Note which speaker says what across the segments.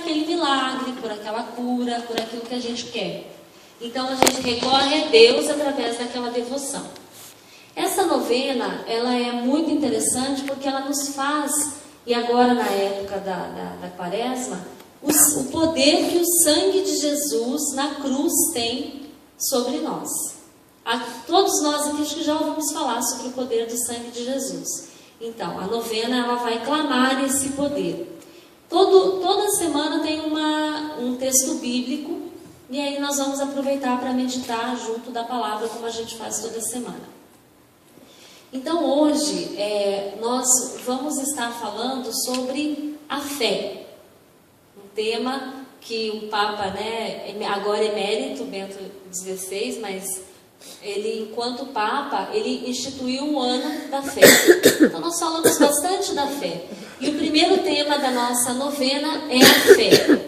Speaker 1: aquele milagre, por aquela cura, por aquilo que a gente quer. Então a gente recorre a Deus através daquela devoção. Essa novena, ela é muito interessante porque ela nos faz, e agora na época da Quaresma, o poder que o sangue de Jesus na cruz tem sobre nós. Todos nós aqui acho que já ouvimos falar sobre o poder do sangue de Jesus. Então, a novena ela vai clamar esse poder. Toda semana tem um texto bíblico, e aí nós vamos aproveitar para meditar junto da palavra, como a gente faz toda semana. Então hoje nós vamos estar falando sobre a fé, um tema que o Papa, agora emérito, Bento XVI, mas ele, enquanto Papa, ele instituiu o ano da fé. Então nós falamos bastante da fé. E o primeiro tema da nossa novena é a fé.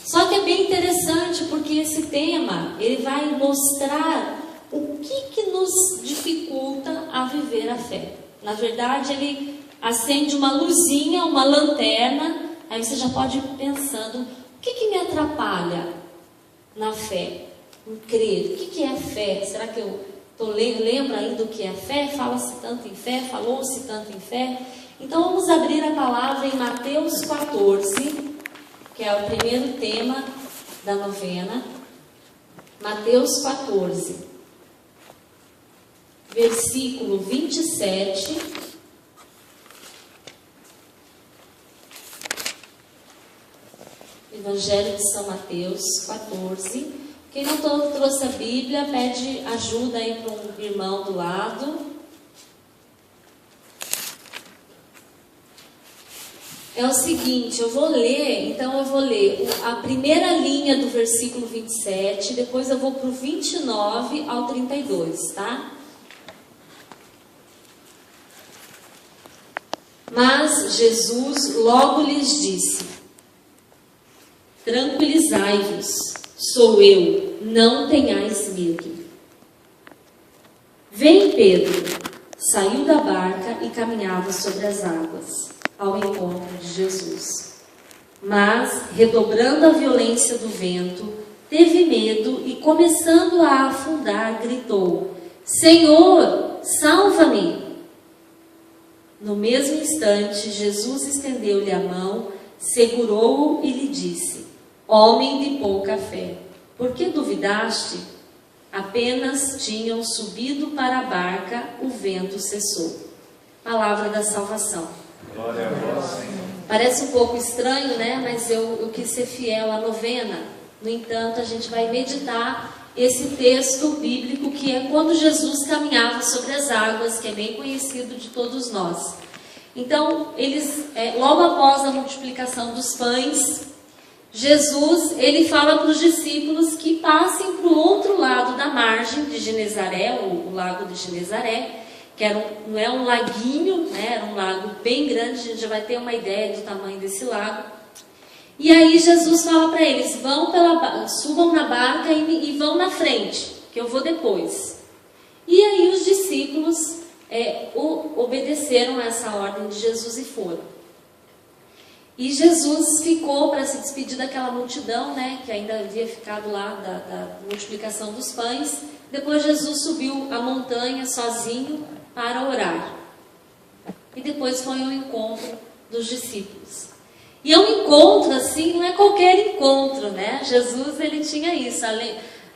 Speaker 1: Só que é bem interessante porque esse tema, ele vai mostrar o que nos dificulta a viver a fé. Na verdade, ele acende uma luzinha, uma lanterna, aí você já pode ir pensando, o que me atrapalha na fé? Em crer. O que é fé? Será que eu lembro ainda do que é fé? Fala-se tanto em fé, falou-se tanto em fé. Então vamos abrir a palavra em Mateus 14, que é o primeiro tema da novena. Mateus 14. Versículo 27, Evangelho de São Mateus 14. Quem não trouxe a Bíblia, pede ajuda aí para um irmão do lado. É o seguinte, eu vou ler a primeira linha do versículo 27, depois eu vou para o 29 ao 32, tá? Mas Jesus logo lhes disse: tranquilizai-vos, sou eu, não tenhais medo. Vem Pedro, saiu da barca e caminhava sobre as águas, ao encontro de Jesus. Mas, redobrando a violência do vento, teve medo e, começando a afundar, gritou: Senhor, salva-me! No mesmo instante, Jesus estendeu-lhe a mão, segurou-o e lhe disse: homem de pouca fé, por que duvidaste? Apenas tinham subido para a barca, o vento cessou. Palavra da salvação.
Speaker 2: Glória a vós, Senhor.
Speaker 1: Parece um pouco estranho, né? Mas eu quis ser fiel à novena. No entanto, a gente vai meditar esse texto bíblico que é quando Jesus caminhava sobre as águas, que é bem conhecido de todos nós. Então, logo após a multiplicação dos pães, Jesus, ele fala para os discípulos que passem para o outro lado da margem de Genezaré, o lago de Genezaré, que não é um laguinho, né? Era um lago bem grande, a gente já vai ter uma ideia do tamanho desse lago. E aí Jesus fala para eles: subam na barca e vão na frente, que eu vou depois. E aí os discípulos obedeceram a essa ordem de Jesus e foram. E Jesus ficou para se despedir daquela multidão, né, que ainda havia ficado lá da multiplicação dos pães. Depois Jesus subiu a montanha sozinho para orar. E depois foi ao encontro dos discípulos. E é um encontro assim, não é qualquer encontro, né? Jesus, ele tinha isso,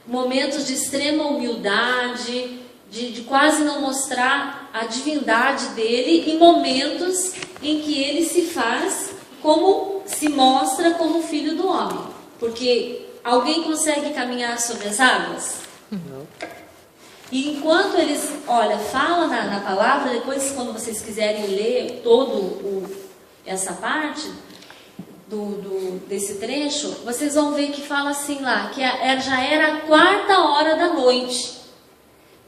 Speaker 1: momentos de extrema humildade, de quase não mostrar a divindade dele, e momentos em que ele se mostra como filho do homem. Porque alguém consegue caminhar sobre as águas? Não. E enquanto eles, fala na palavra, depois quando vocês quiserem ler essa parte desse trecho, vocês vão ver que fala assim lá, que já era a 4h da noite.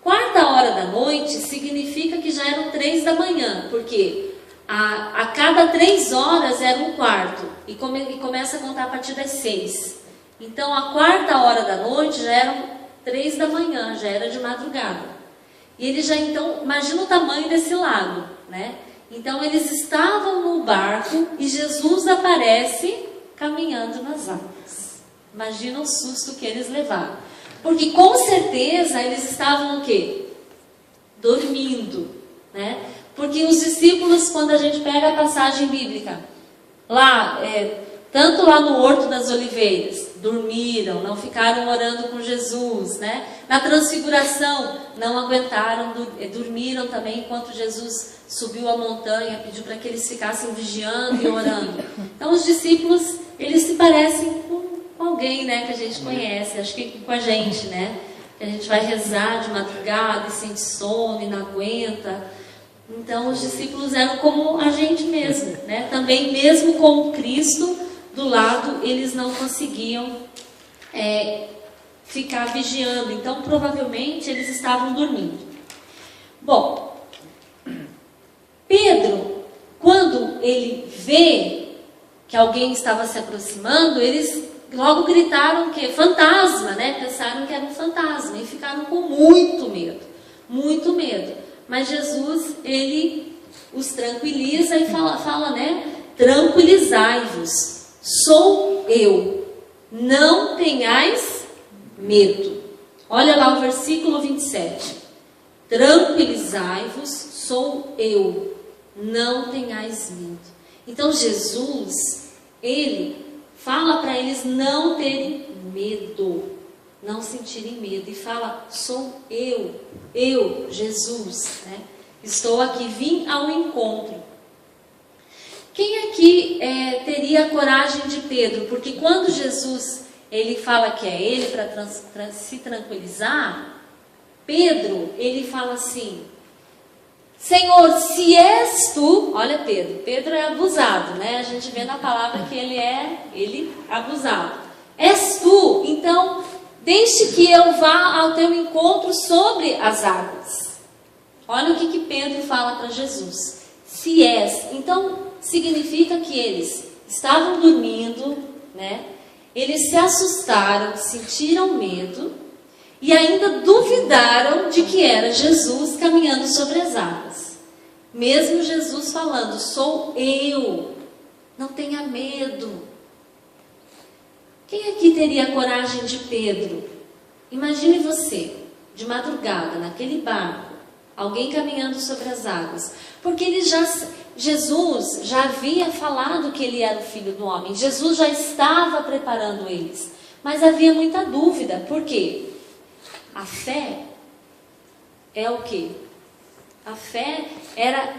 Speaker 1: 4h da noite significa que já eram 3 da manhã, porque a cada 3 horas era um quarto, e começa a contar a partir das 6. Então a 4h da noite já eram 3 da manhã, já era de madrugada. E eles então, imagina o tamanho desse lago, né? Então eles estavam no barco e Jesus aparece caminhando nas águas. Imagina o susto que eles levaram. Porque com certeza eles estavam o quê? Dormindo, né? Porque os discípulos, quando a gente pega a passagem bíblica, lá, tanto lá no Horto das Oliveiras, dormiram, não ficaram orando com Jesus, né? Na transfiguração, não aguentaram, dormiram também enquanto Jesus subiu a montanha, pediu para que eles ficassem vigiando e orando. Então os discípulos, eles se parecem com alguém, né, que a gente conhece, acho que com a gente, né? Que a gente vai rezar de madrugada e sente sono e não aguenta. Então os discípulos eram como a gente mesmo, né? Também mesmo com Cristo do lado, eles não conseguiam ficar vigiando. Então provavelmente eles estavam dormindo. Bom, Pedro, quando ele vê que alguém estava se aproximando, eles logo gritaram que fantasma, né? Pensaram que era um fantasma e ficaram com muito medo, muito medo. Mas Jesus, ele os tranquiliza e fala, né? Tranquilizai-vos, sou eu, não tenhais medo. Olha lá o versículo 27. Tranquilizai-vos, sou eu, não tenhais medo. Então Jesus, ele fala para eles não terem medo, não sentirem medo. E fala, sou eu, Jesus, né? Estou aqui, vim ao encontro. Quem aqui teria a coragem de Pedro? Porque quando Jesus, ele fala que é ele para se tranquilizar, Pedro, ele fala assim, Senhor, se és tu, olha Pedro é abusado, né? A gente vê na palavra que ele é abusado. És tu, então deixe que eu vá ao teu encontro sobre as águas. Olha o que Pedro fala para Jesus. Se és, então significa que eles estavam dormindo, né? Eles se assustaram, sentiram medo e ainda duvidaram de que era Jesus caminhando sobre as águas. Mesmo Jesus falando, sou eu, não tenha medo. Quem aqui teria a coragem de Pedro? Imagine você, de madrugada, naquele barco, alguém caminhando sobre as águas. Porque Jesus já havia falado que ele era o Filho do Homem. Jesus já estava preparando eles. Mas havia muita dúvida. Por quê? A fé é o quê? A fé era,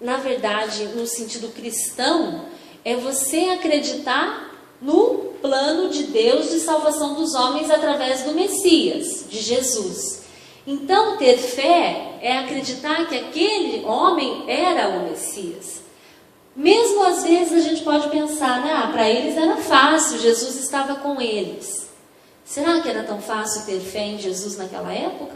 Speaker 1: na verdade, no sentido cristão, é você acreditar no plano de Deus de salvação dos homens através do Messias, de Jesus. Então, ter fé é acreditar que aquele homem era o Messias. Mesmo às vezes a gente pode pensar, né? Para eles era fácil, Jesus estava com eles. Será que era tão fácil ter fé em Jesus naquela época?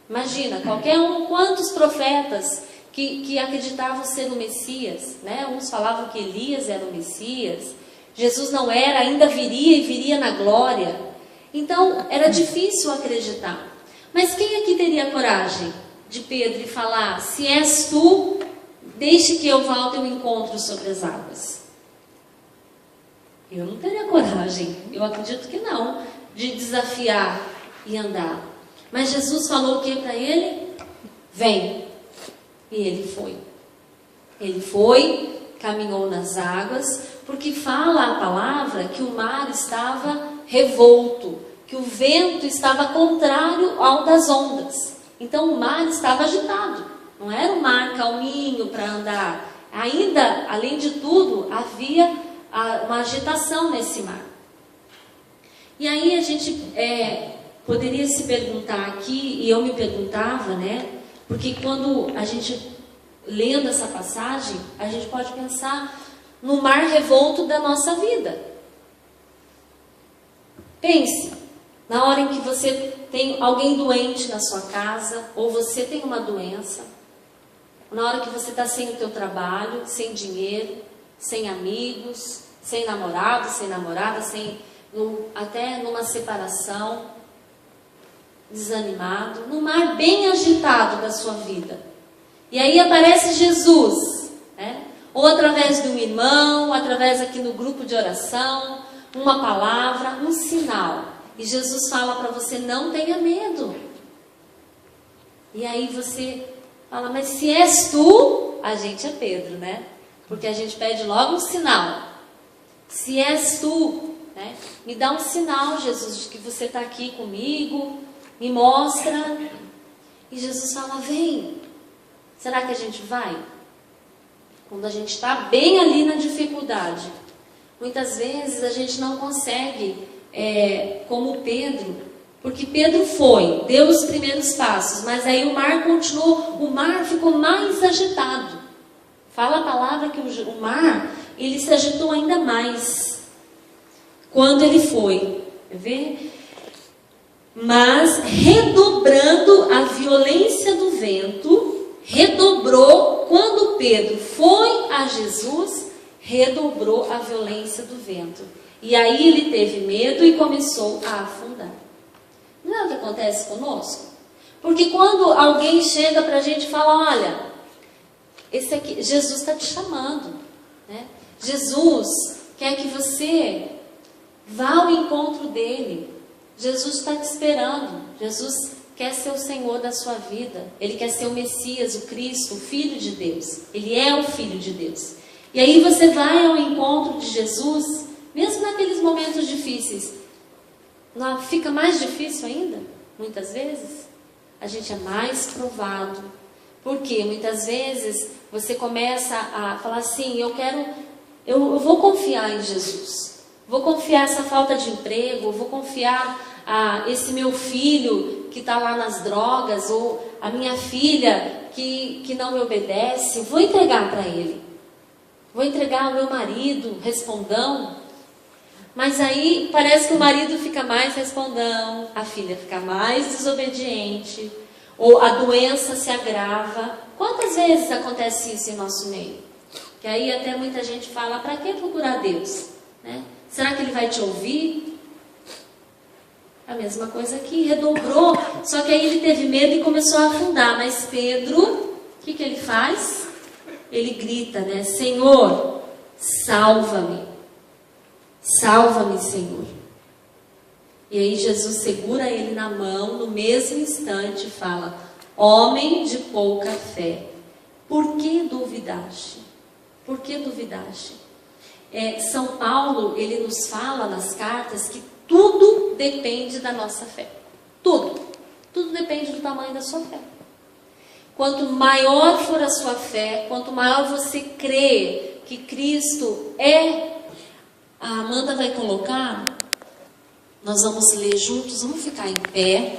Speaker 1: Imagina, qualquer um, quantos profetas que acreditavam ser o Messias, né? Uns falavam que Elias era o Messias, Jesus não era, ainda viria e viria na glória. Então, era difícil acreditar. Mas quem aqui teria coragem de Pedro e falar, se és tu, deixe que eu vá ao teu encontro sobre as águas? Eu não teria coragem, eu acredito que não, de desafiar e andar. Mas Jesus falou o que para ele? Vem. E ele foi. Ele foi, caminhou nas águas, porque fala a palavra que o mar estava revolto, que o vento estava contrário ao das ondas. Então o mar estava agitado. Não era um mar calminho para andar. Ainda, além de tudo, havia uma agitação nesse mar. E aí a gente poderia se perguntar aqui, e eu me perguntava, né? Porque quando a gente, lendo essa passagem, a gente pode pensar no mar revolto da nossa vida. Pense, na hora em que você tem alguém doente na sua casa, ou você tem uma doença, na hora que você está sem o teu trabalho, sem dinheiro, sem amigos, sem namorado, sem namorada, até numa separação, desanimado, num mar bem agitado da sua vida. E aí aparece Jesus, né? ou através de um irmão, através aqui no grupo de oração, uma palavra, um sinal. E Jesus fala para você, não tenha medo. E aí você fala, mas se és tu, a gente é Pedro, né? Porque a gente pede logo um sinal. Se és tu, né? Me dá um sinal, Jesus, de que você está aqui comigo, me mostra. E Jesus fala, vem. Será que a gente vai? Quando a gente está bem ali na dificuldade. Muitas vezes a gente não consegue, como Pedro, porque Pedro foi, deu os primeiros passos, mas aí o mar continuou, o mar ficou mais agitado. Fala a palavra que o mar, ele se agitou ainda mais quando ele foi. Quer ver? Mas redobrando a violência do vento, redobrou, quando Pedro foi a Jesus, redobrou a violência do vento. E aí ele teve medo e começou a afundar. Não é o que acontece conosco? Porque quando alguém chega para a gente e fala, olha, esse aqui, Jesus está te chamando, né? Jesus quer que você vá ao encontro dele. Jesus está te esperando. Jesus quer ser o Senhor da sua vida. Ele quer ser o Messias, o Cristo, o Filho de Deus. Ele é o Filho de Deus. E aí você vai ao encontro de Jesus, mesmo naqueles momentos difíceis. Não fica mais difícil ainda? Muitas vezes a gente é mais provado. Porque muitas vezes você começa a falar assim, eu vou confiar em Jesus. Vou confiar essa falta de emprego, vou confiar esse meu filho que está lá nas drogas, ou a minha filha que não me obedece, vou entregar para ele. Vou entregar ao meu marido, respondão. Mas aí parece que o marido fica mais respondão, a filha fica mais desobediente, ou a doença se agrava. Quantas vezes acontece isso em nosso meio? Que aí até muita gente fala, para que procurar Deus? Né? Será que ele vai te ouvir? A mesma coisa aqui, redobrou. Só que aí ele teve medo e começou a afundar. Mas Pedro, o que ele faz? Ele grita, né? Senhor, salva-me. Salva-me, Senhor. E aí Jesus segura ele na mão, no mesmo instante fala, homem de pouca fé, por que duvidaste? Por que duvidaste? São Paulo, ele nos fala nas cartas que tudo depende da nossa fé. Tudo. Tudo depende do tamanho da sua fé. Quanto maior for a sua fé, quanto maior você crê que Cristo é... A Amanda vai colocar, nós vamos ler juntos, vamos ficar em pé.